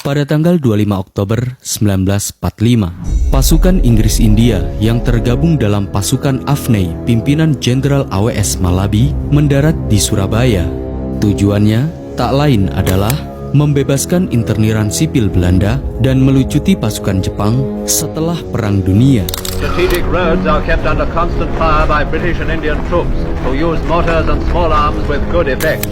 Pada tanggal 25 Oktober 1945, pasukan Inggris India yang tergabung dalam pasukan Afney pimpinan Jenderal AWS Malabi mendarat di Surabaya. Tujuannya tak lain adalah membebaskan interniran sipil Belanda dan melucuti pasukan Jepang setelah Perang Dunia. Strategic roads are kept under constant fire by British and Indian troops who use mortars and small arms with good effect.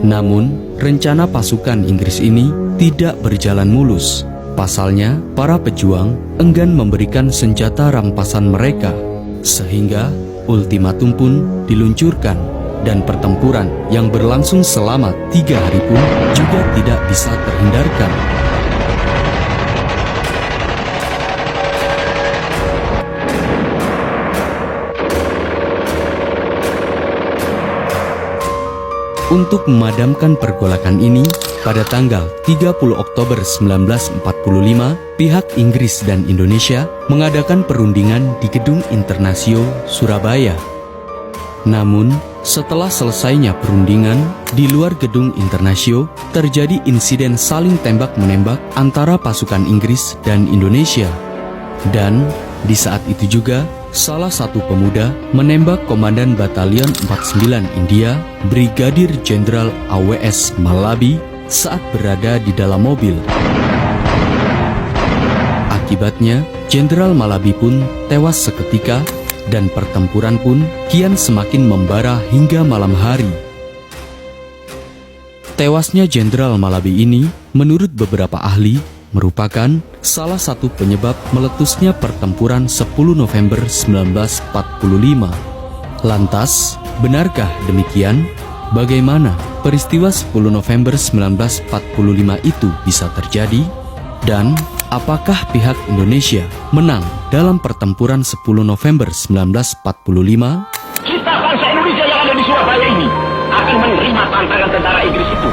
Namun, rencana pasukan Inggris ini tidak berjalan mulus. Pasalnya, para pejuang enggan memberikan senjata rampasan mereka, sehingga ultimatum pun diluncurkan dan pertempuran yang berlangsung selama 3 hari pun juga tidak bisa terhindarkan. Untuk memadamkan pergolakan ini, pada tanggal 30 Oktober 1945, pihak Inggris dan Indonesia mengadakan perundingan di Gedung Internasio, Surabaya. Namun, setelah selesainya perundingan, di luar Gedung Internasio terjadi insiden saling tembak-menembak antara pasukan Inggris dan Indonesia. Dan di saat itu juga, salah satu pemuda menembak Komandan Batalion 49 India, Brigadir Jenderal AWS Malabi, saat berada di dalam mobil. Akibatnya, Jenderal Malabi pun tewas seketika dan pertempuran pun kian semakin membara hingga malam hari. Tewasnya Jenderal Malabi ini, menurut beberapa ahli, merupakan salah satu penyebab meletusnya pertempuran 10 November 1945. Lantas, benarkah demikian? Bagaimana peristiwa 10 November 1945 itu bisa terjadi? Dan apakah pihak Indonesia menang dalam pertempuran 10 November 1945? Kita bangsa Indonesia yang ada di Surabaya ini akan menerima tantangan tentara Inggris itu.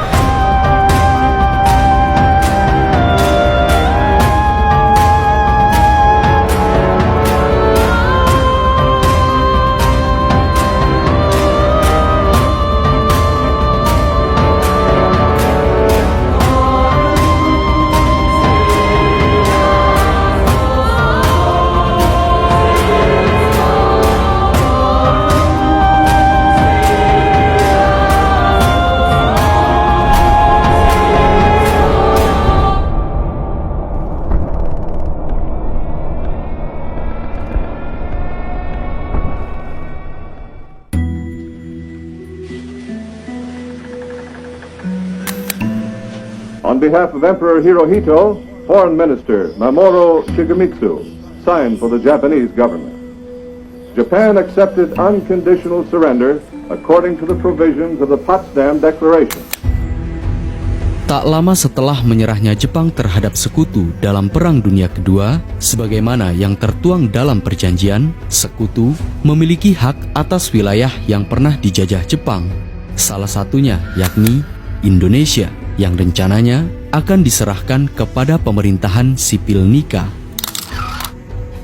On behalf of Emperor Hirohito, Foreign Minister Mamoru Shigemitsu signed for the Japanese government. Japan accepted unconditional surrender according to the provisions of the Potsdam Declaration. Tak lama setelah menyerahnya Jepang terhadap sekutu dalam Perang Dunia Kedua, sebagaimana yang tertuang dalam perjanjian, sekutu memiliki hak atas wilayah yang pernah dijajah Jepang. Salah satunya yakni Indonesia, yang rencananya akan diserahkan kepada pemerintahan sipil Nika.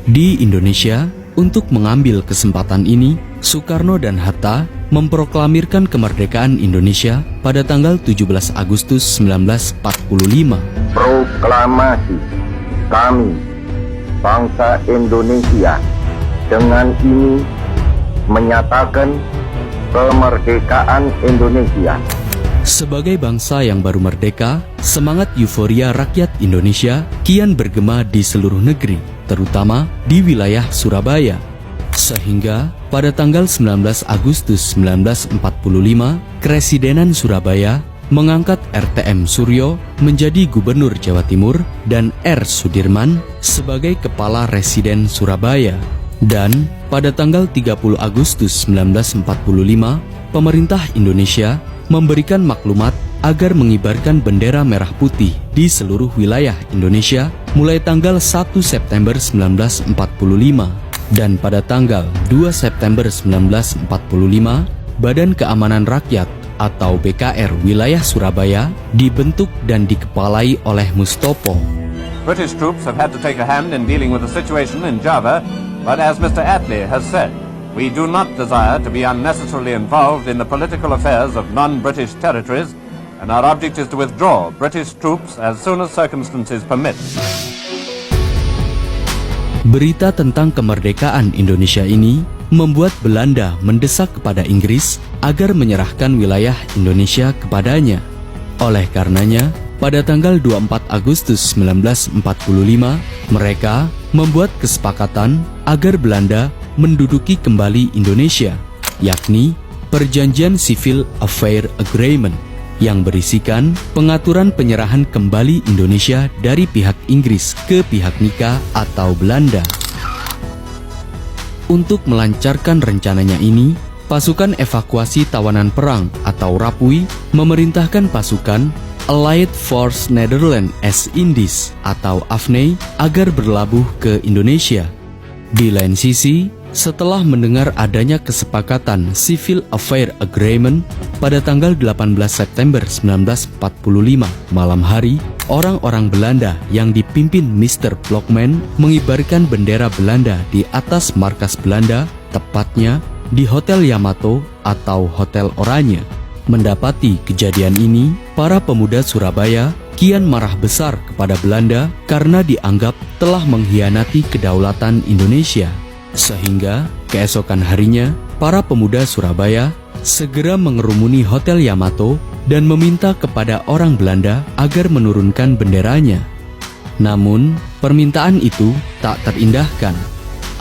Di Indonesia, untuk mengambil kesempatan ini, Soekarno dan Hatta memproklamirkan kemerdekaan Indonesia pada tanggal 17 Agustus 1945. Proklamasi kami, bangsa Indonesia, dengan ini menyatakan kemerdekaan Indonesia. Sebagai bangsa yang baru merdeka, semangat euforia rakyat Indonesia kian bergema di seluruh negeri, terutama di wilayah Surabaya. Sehingga pada tanggal 19 Agustus 1945, Kresidenan Surabaya mengangkat RTM Suryo menjadi Gubernur Jawa Timur dan R. Sudirman sebagai Kepala Residen Surabaya. Dan pada tanggal 30 Agustus 1945, pemerintah Indonesia memberikan maklumat agar mengibarkan bendera merah putih di seluruh wilayah Indonesia mulai tanggal 1 September 1945. Dan pada tanggal 2 September 1945, Badan Keamanan Rakyat atau BKR wilayah Surabaya dibentuk dan dikepalai oleh Mustopo. British troops have had to take a hand in dealing with the situation in Java, but as Mr. Attlee has said, we do not desire to be unnecessarily involved in the political affairs of non-British territories and our object is to withdraw British troops as soon as circumstances permit. Berita tentang kemerdekaan Indonesia ini membuat Belanda mendesak kepada Inggris agar menyerahkan wilayah Indonesia kepadanya. Oleh karenanya, pada tanggal 24 Agustus 1945, mereka membuat kesepakatan agar Belanda menduduki kembali Indonesia, yakni Perjanjian Civil Affair Agreement, yang berisikan pengaturan penyerahan kembali Indonesia dari pihak Inggris ke pihak Nika atau Belanda. Untuk melancarkan rencananya ini, pasukan evakuasi tawanan perang atau Rapui memerintahkan pasukan Allied Force Netherlands East Indies atau AFNI agar berlabuh ke Indonesia. Di lain sisi, setelah mendengar adanya kesepakatan Civil Affair Agreement pada tanggal 18 September 1945 malam hari, orang-orang Belanda yang dipimpin Mr. Blockman mengibarkan bendera Belanda di atas markas Belanda, tepatnya di Hotel Yamato atau Hotel Oranye. Mendapati kejadian ini, para pemuda Surabaya kian marah besar kepada Belanda karena dianggap telah mengkhianati kedaulatan Indonesia. Sehingga keesokan harinya, para pemuda Surabaya segera mengerumuni Hotel Yamato dan meminta kepada orang Belanda agar menurunkan benderanya. Namun, permintaan itu tak terindahkan.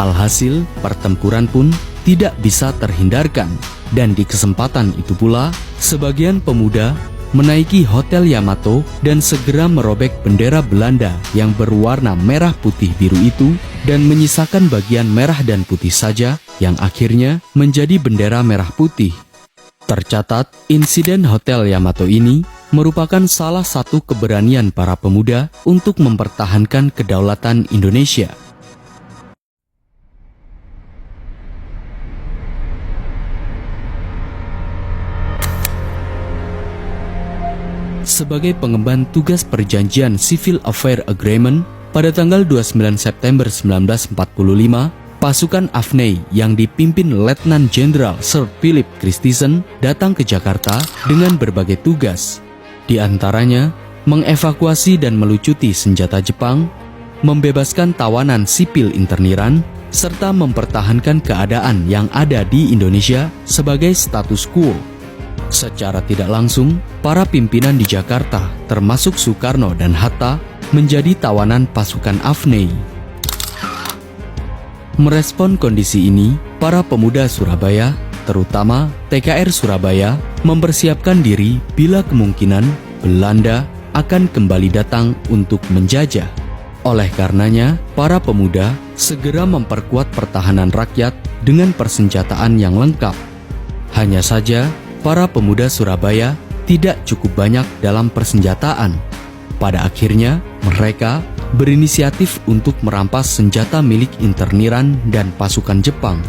Alhasil, pertempuran pun tidak bisa terhindarkan. Dan di kesempatan itu pula, sebagian pemuda menaiki Hotel Yamato dan segera merobek bendera Belanda yang berwarna merah putih biru itu dan menyisakan bagian merah dan putih saja yang akhirnya menjadi bendera merah putih. Tercatat, insiden Hotel Yamato ini merupakan salah satu keberanian para pemuda untuk mempertahankan kedaulatan Indonesia. Sebagai pengemban tugas perjanjian Civil Affair Agreement, pada tanggal 29 September 1945, pasukan AFNI yang dipimpin Letnan Jenderal Sir Philip Christison datang ke Jakarta dengan berbagai tugas. Di antaranya, mengevakuasi dan melucuti senjata Jepang, membebaskan tawanan sipil interniran, serta mempertahankan keadaan yang ada di Indonesia sebagai status quo. Secara tidak langsung, para pimpinan di Jakarta, termasuk Soekarno dan Hatta, menjadi tawanan pasukan AFNI. Merespon kondisi ini, para pemuda Surabaya, terutama TKR Surabaya, mempersiapkan diri bila kemungkinan Belanda akan kembali datang untuk menjajah. Oleh karenanya, para pemuda segera memperkuat pertahanan rakyat dengan persenjataan yang lengkap. Hanya saja, para pemuda Surabaya tidak cukup banyak dalam persenjataan. Pada akhirnya, mereka berinisiatif untuk merampas senjata milik interniran dan pasukan Jepang.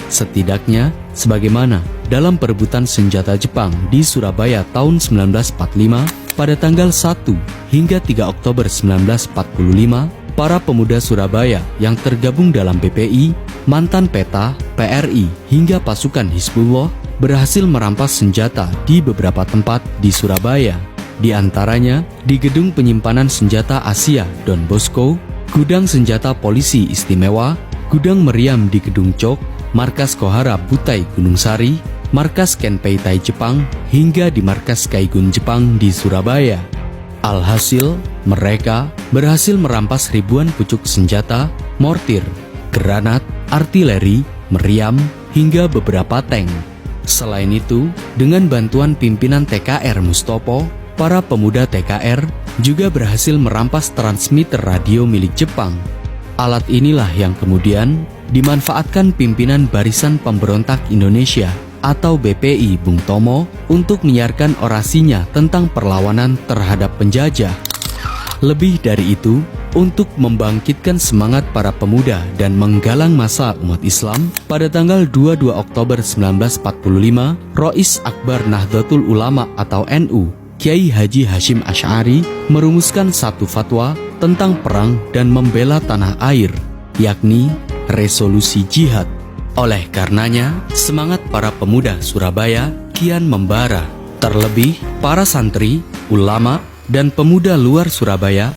Setidaknya, sebagaimana dalam perebutan senjata Jepang di Surabaya tahun 1945, pada tanggal 1 hingga 3 Oktober 1945, para pemuda Surabaya yang tergabung dalam BPI, mantan PETA, PRI, hingga pasukan Hizbullah berhasil merampas senjata di beberapa tempat di Surabaya. Di antaranya di Gedung Penyimpanan Senjata Asia Don Bosco, Gudang Senjata Polisi Istimewa, Gudang Meriam di Gedung Cok, Markas Kohara Butai Gunung Sari, Markas Kenpeitai Jepang, hingga di Markas Kaigun Jepang di Surabaya. Alhasil, mereka berhasil merampas ribuan pucuk senjata, mortir, granat, artileri, meriam, hingga beberapa tank. Selain itu, dengan bantuan pimpinan TKR Mustopo, para pemuda TKR juga berhasil merampas transmitter radio milik Jepang. Alat inilah yang kemudian dimanfaatkan pimpinan Barisan Pemberontak Indonesia atau BPI Bung Tomo untuk menyiarkan orasinya tentang perlawanan terhadap penjajah. Lebih dari itu, untuk membangkitkan semangat para pemuda dan menggalang massa umat Islam, pada tanggal 22 Oktober 1945, Rois Akbar Nahdlatul Ulama atau NU, Kiai Haji Hashim Asy'ari merumuskan satu fatwa tentang perang dan membela tanah air, yakni resolusi jihad. Oleh karenanya, semangat para pemuda Surabaya kian membara. Terlebih, para santri, ulama, dan pemuda luar Surabaya